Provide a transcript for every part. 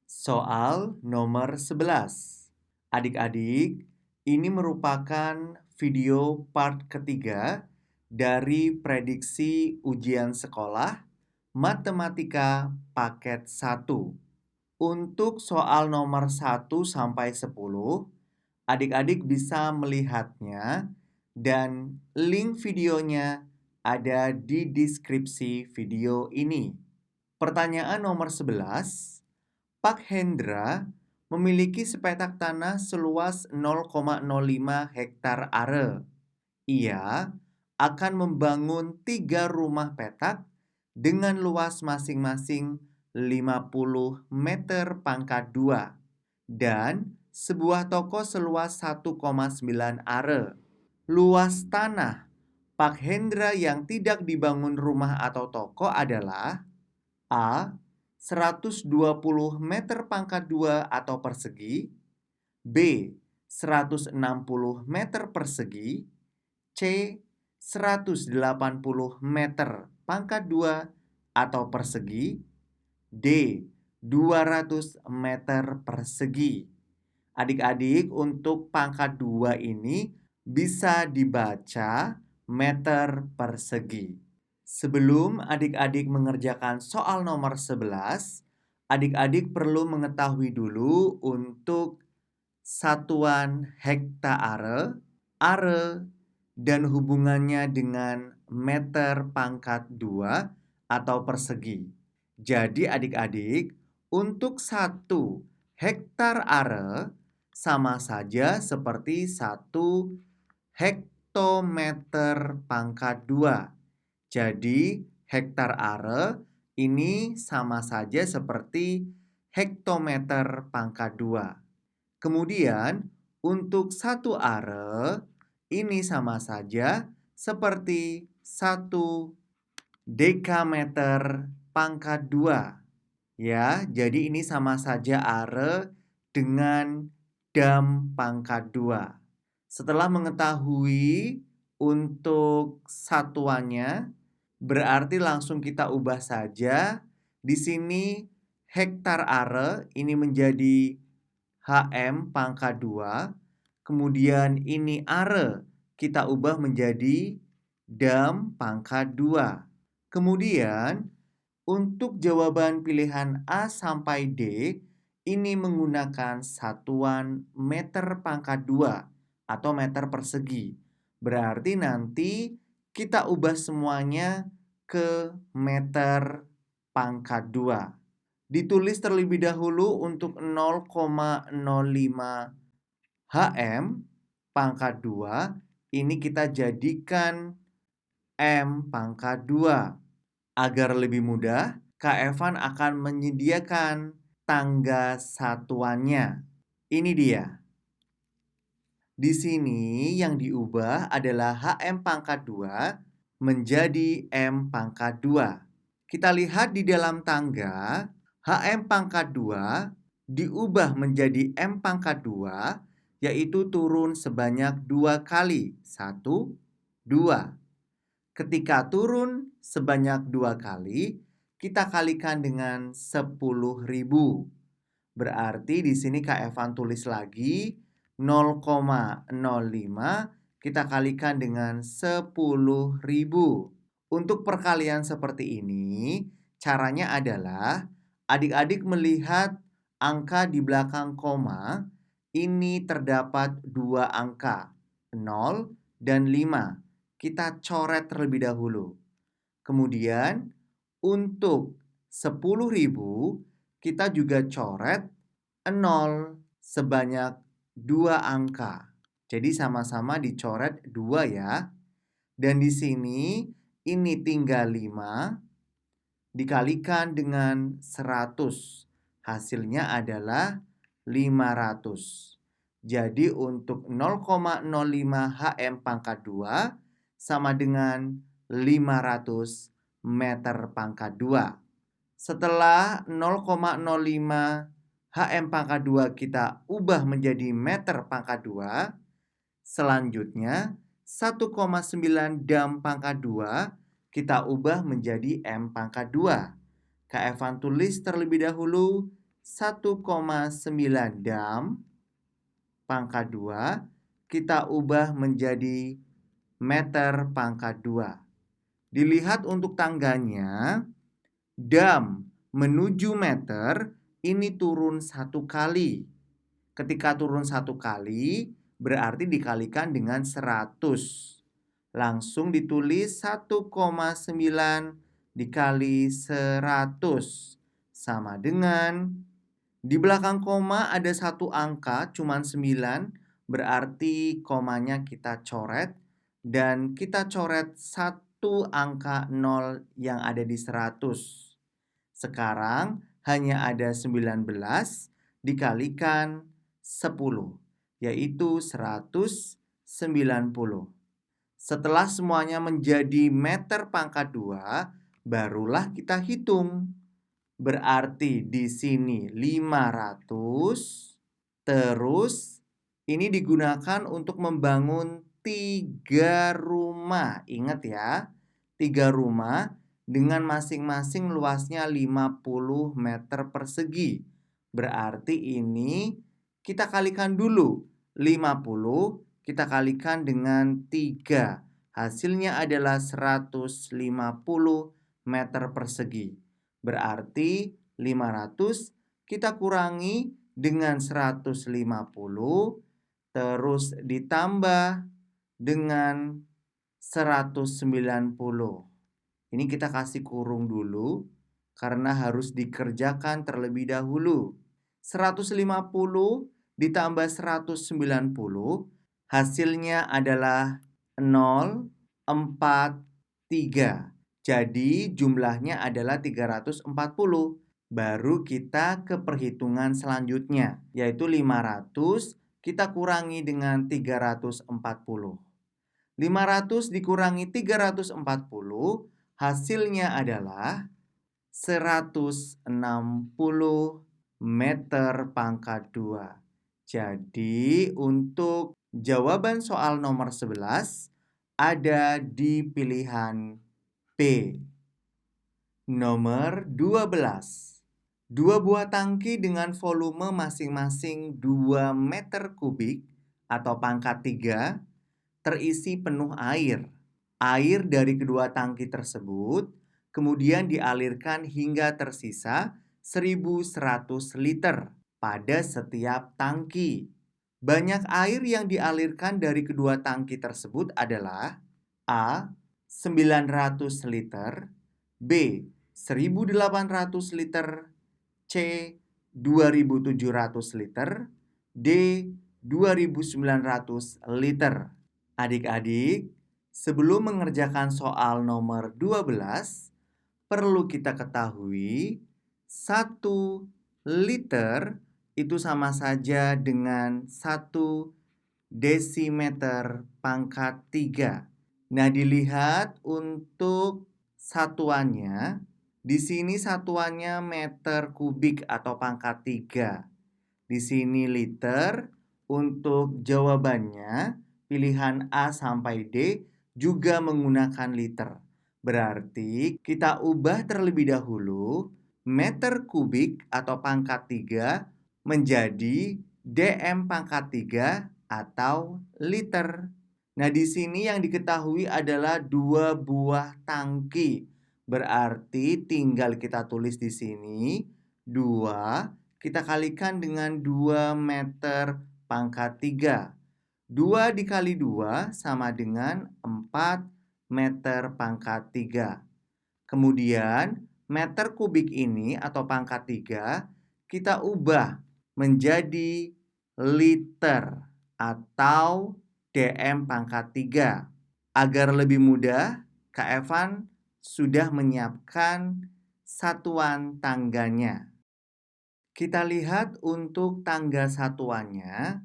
Soal nomor 11. Adik-adik, ini merupakan video part ketiga dari prediksi ujian sekolah Matematika paket 1. Untuk soal nomor 1 sampai 10, adik-adik bisa melihatnya dan link videonya ada di deskripsi video ini. Pertanyaan nomor 11. Pak Hendra memiliki sepetak tanah seluas 0,05 hektar are. Ia akan membangun 3 rumah petak dengan luas masing-masing 50 meter pangkat 2 dan sebuah toko seluas 1,9 are. Luas tanah Pak Hendra yang tidak dibangun rumah atau toko adalah A. 120 meter pangkat 2 atau persegi, B. 160 meter persegi, C. 180 meter pangkat 2 atau persegi, D. 200 meter persegi. Adik-adik, untuk pangkat 2 ini bisa dibaca meter persegi. Sebelum adik-adik mengerjakan soal nomor 11, adik-adik perlu mengetahui dulu untuk satuan hektare, are, dan hubungannya dengan meter pangkat 2 atau persegi. Jadi adik-adik, untuk 1 hektar are sama saja seperti 1 hektometer pangkat 2. Jadi, hektar are ini sama saja seperti hektometer pangkat 2. Kemudian, untuk 1 are ini sama saja seperti 1 dekameter pangkat 2. Ya, jadi ini sama saja are dengan dam pangkat 2. Setelah mengetahui untuk satuannya, berarti langsung kita ubah saja. Di sini hektar are ini menjadi HM pangkat 2. Kemudian ini are kita ubah menjadi dam pangkat 2. Kemudian untuk jawaban pilihan A sampai D ini menggunakan satuan meter pangkat 2 atau meter persegi. Berarti nanti kita ubah semuanya ke meter pangkat 2. Ditulis terlebih dahulu untuk 0,05 HM pangkat 2. Ini kita jadikan M pangkat 2. Agar lebih mudah, Kak Evan akan menyediakan tangga satuannya. Ini dia. Di sini yang diubah adalah HM pangkat 2 menjadi M pangkat 2. Kita lihat di dalam tangga, HM pangkat 2 diubah menjadi M pangkat 2, yaitu turun sebanyak 2 kali. 1, 2. Ketika turun sebanyak 2 kali, kita kalikan dengan 10.000. Berarti di sini Kak Evan tulis lagi 0,05 kita kalikan dengan 10.000. Untuk perkalian seperti ini, caranya adalah adik-adik melihat angka di belakang koma, ini terdapat 2 angka, 0 dan 5. Kita coret terlebih dahulu. Kemudian untuk 10.000 kita juga coret 0 sebanyak 2 angka. Jadi sama-sama dicoret 2 ya. Dan di sini ini tinggal 5 dikalikan dengan 100. Hasilnya adalah 500. Jadi untuk 0,05 HM pangkat 2 sama dengan 500 meter pangkat 2. Setelah 0,05 HM pangkat 2 kita ubah menjadi meter pangkat 2, selanjutnya 1,9 dam pangkat 2 kita ubah menjadi M pangkat 2. Kak Evan tulis terlebih dahulu 1,9 dam pangkat 2, kita ubah menjadi meter pangkat 2. Dilihat untuk tangganya, dam menuju meter ini turun 1 kali. Ketika turun 1 kali, berarti dikalikan dengan 100. Langsung ditulis 1,9 dikali 100 sama dengan, di belakang koma ada satu angka cuman 9, berarti komanya kita coret dan kita coret satu angka 0 yang ada di 100. Sekarang hanya ada 19 dikalikan 10, yaitu 190. Setelah semuanya menjadi meter pangkat 2, barulah kita hitung. Berarti di sini 500, terus ini digunakan untuk membangun 3 rumah. Ingat ya, 3 rumah dengan masing-masing luasnya 50 meter persegi. Berarti ini kita kalikan dulu. 50 kita kalikan dengan 3. Hasilnya adalah 150 meter persegi. Berarti 500 kita kurangi dengan 150, terus ditambah dengan 190. Ini kita kasih kurung dulu karena harus dikerjakan terlebih dahulu. 150 ditambah 190, hasilnya adalah 043. Jadi jumlahnya adalah 340. Baru kita ke perhitungan selanjutnya, yaitu 500 kita kurangi dengan 340. 500 dikurangi 340, hasilnya adalah 160 meter pangkat 2. Jadi untuk jawaban soal nomor 11 ada di pilihan B. Nomor 12. 2 buah tangki dengan volume masing-masing 2 meter kubik atau pangkat 3 terisi penuh air. Air dari kedua tangki tersebut kemudian dialirkan hingga tersisa 1.100 liter pada setiap tangki. Banyak air yang dialirkan dari kedua tangki tersebut adalah A. 900 liter, B. 1.800 liter, C. 2.700 liter, D. 2.900 liter. Adik-adik, sebelum mengerjakan soal nomor 12, perlu kita ketahui 1 liter itu sama saja dengan 1 desimeter pangkat 3. Nah, dilihat untuk satuannya. Di sini satuannya meter kubik atau pangkat 3. Di sini liter. Untuk jawabannya, pilihan A sampai D juga menggunakan liter. Berarti kita ubah terlebih dahulu meter kubik atau pangkat 3 menjadi dm pangkat 3 atau liter. Nah, di sini yang diketahui adalah 2 buah tangki. Berarti tinggal kita tulis di sini 2 kita kalikan dengan 2 meter pangkat 3. 2 dikali 2 sama dengan 4 meter pangkat 3. Kemudian meter kubik ini atau pangkat 3 kita ubah menjadi liter atau dm pangkat 3. Agar lebih mudah, Kak Evan sudah menyiapkan satuan tangganya. Kita lihat untuk tangga satuannya,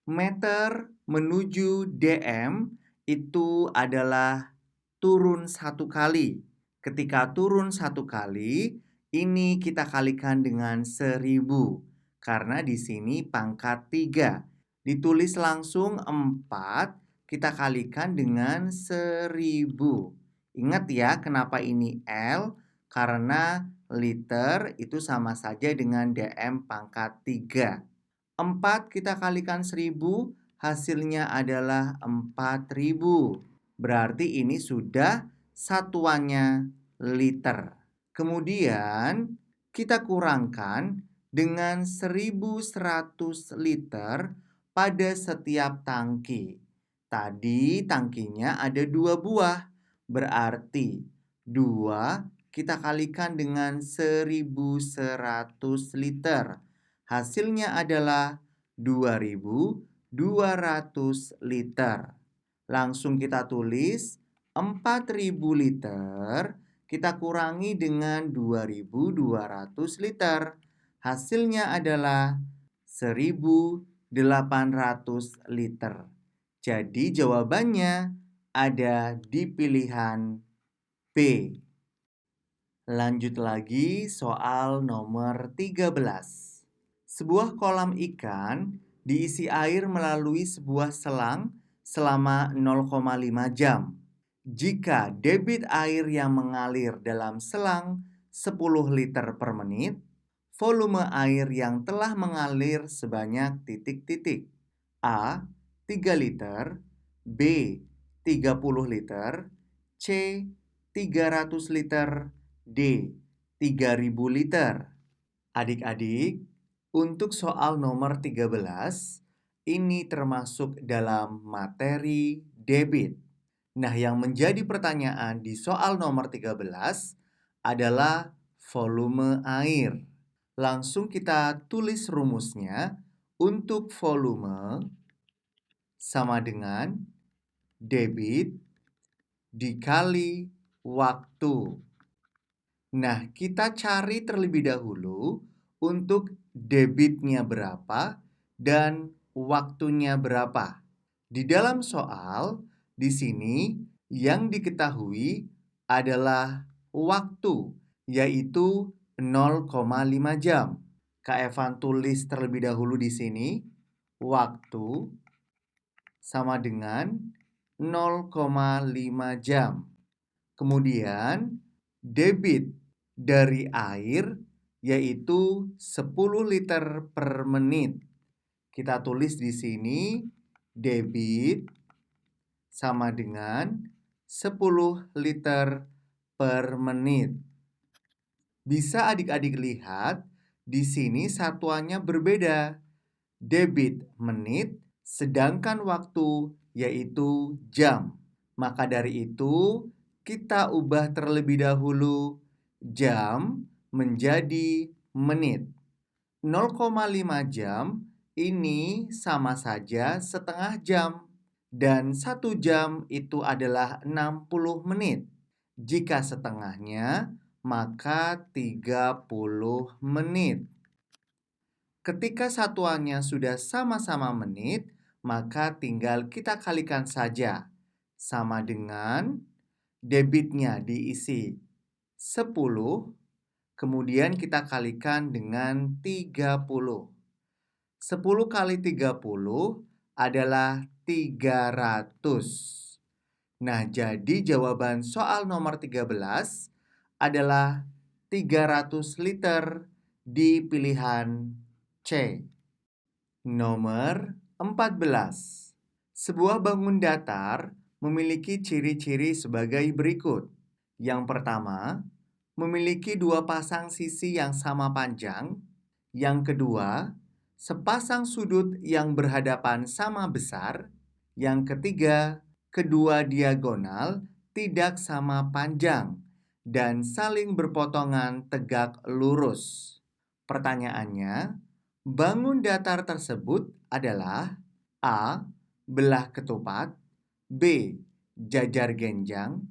meter menuju dm itu adalah turun 1 kali. Ketika turun 1 kali, ini kita kalikan dengan 1.000. Karena di sini pangkat 3. Ditulis langsung 4, kita kalikan dengan 1.000. Ingat ya, kenapa ini L? Karena liter itu sama saja dengan DM pangkat 3. 4 kita kalikan 1000, hasilnya adalah 4000. Berarti ini sudah satuannya liter. Kemudian kita kurangkan dengan 1100 liter pada setiap tangki. Tadi tangkinya ada 2 buah. Berarti 2 kita kalikan dengan 1100 liter. Hasilnya adalah 2200 liter. Langsung kita tulis 4000 liter kita kurangi dengan 2200 liter. Hasilnya adalah 1800 liter. Jadi jawabannya ada di pilihan B. Lanjut lagi soal nomor 13. Sebuah kolam ikan diisi air melalui sebuah selang selama 0,5 jam. Jika debit air yang mengalir dalam selang 10 liter per menit, volume air yang telah mengalir sebanyak titik-titik. A. 3 liter, B. 30 liter, C. 300 liter, D. 3000 liter. Adik-adik, untuk soal nomor 13, ini termasuk dalam materi debit. Nah, yang menjadi pertanyaan di soal nomor 13 adalah volume air. Langsung kita tulis rumusnya. Untuk volume sama dengan debit dikali waktu. Nah, kita cari terlebih dahulu untuk debitnya berapa dan waktunya berapa. Di dalam soal, di sini yang diketahui adalah waktu, yaitu 0,5 jam. Kak Evan tulis terlebih dahulu di sini, waktu sama dengan 0,5 jam. Kemudian, debit dari air yaitu 10 liter per menit. Kita tulis di sini debit sama dengan 10 liter per menit. Bisa adik-adik lihat, di sini satuannya berbeda. Debit menit, sedangkan waktu yaitu jam. Maka dari itu, kita ubah terlebih dahulu jam menjadi menit. 0,5 jam ini sama saja setengah jam. Dan 1 jam itu adalah 60 menit. Jika setengahnya, maka 30 menit. Ketika satuannya sudah sama-sama menit, maka tinggal kita kalikan saja. Sama dengan debitnya diisi 10, kemudian kita kalikan dengan 30. 10 kali 30 adalah 300. Nah, jadi jawaban soal nomor 13 adalah 300 liter di pilihan C. Nomor 14. Sebuah bangun datar memiliki ciri-ciri sebagai berikut. Yang pertama, memiliki 2 pasang sisi yang sama panjang. Yang kedua, sepasang sudut yang berhadapan sama besar. Yang ketiga, kedua diagonal tidak sama panjang dan saling berpotongan tegak lurus. Pertanyaannya, bangun datar tersebut adalah A. Belah ketupat, B. Jajar genjang,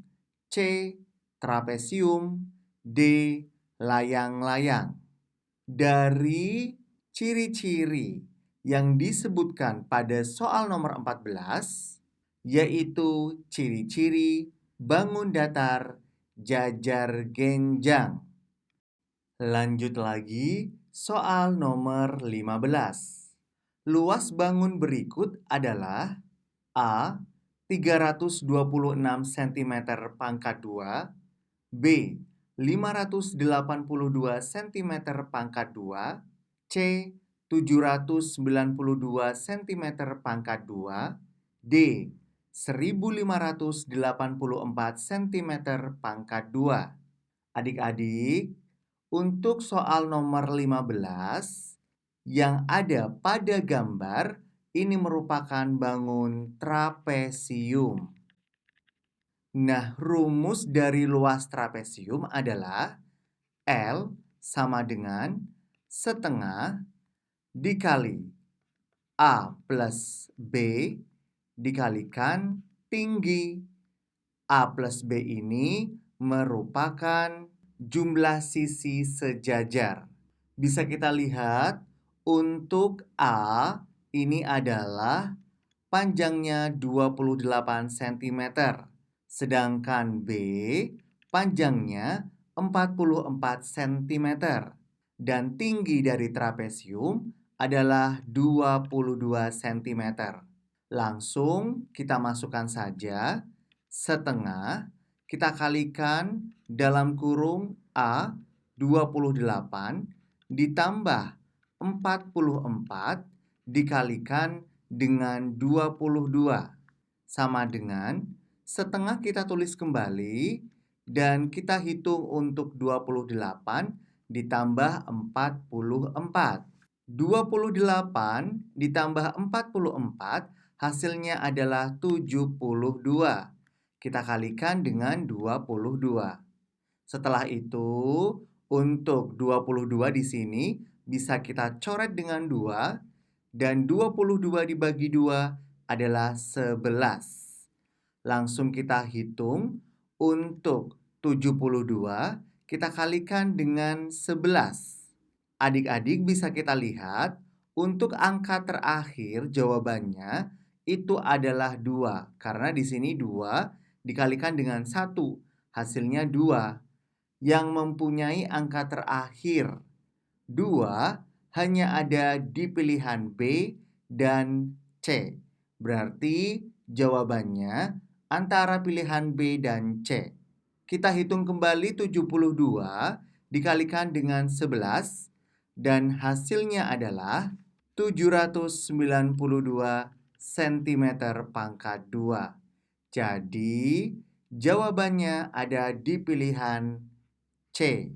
C. Trapesium, D. Layang-layang. Dari ciri-ciri yang disebutkan pada soal nomor 14, yaitu ciri-ciri bangun datar jajar genjang. Lanjut lagi, soal nomor 15. Luas bangun berikut adalah A. 326 cm pangkat 2, B. 582 cm pangkat 2, C. 792 cm pangkat 2, D. 1584 cm pangkat 2. Adik-adik, untuk soal nomor 15 yang ada pada gambar, ini merupakan bangun trapesium. Nah, rumus dari luas trapesium adalah L sama dengan setengah dikali A plus B dikalikan tinggi. A plus B ini merupakan jumlah sisi sejajar. Bisa kita lihat untuk A ini adalah panjangnya 28 cm. Sedangkan B panjangnya 44 cm. Dan tinggi dari trapesium adalah 22 cm. Langsung kita masukkan saja setengah, kita kalikan dalam kurung A 28 ditambah 44 dikalikan dengan 22 sama dengan setengah kita tulis kembali dan kita hitung untuk 28 ditambah 44. 28 ditambah 44 hasilnya adalah 72. Kita kalikan dengan 22. Setelah itu, untuk 22 di sini bisa kita coret dengan 2 dan 22 dibagi 2 adalah 11. Langsung kita hitung untuk 72 kita kalikan dengan 11. Adik-adik bisa kita lihat untuk angka terakhir jawabannya itu adalah 2 karena di sini 2 dikalikan dengan 1 hasilnya 2. Yang mempunyai angka terakhir 2 hanya ada di pilihan B dan C. Berarti jawabannya antara pilihan B dan C. Kita hitung kembali 72 dikalikan dengan 11 dan hasilnya adalah 792 cm pangkat 2. Jadi jawabannya ada di pilihan C.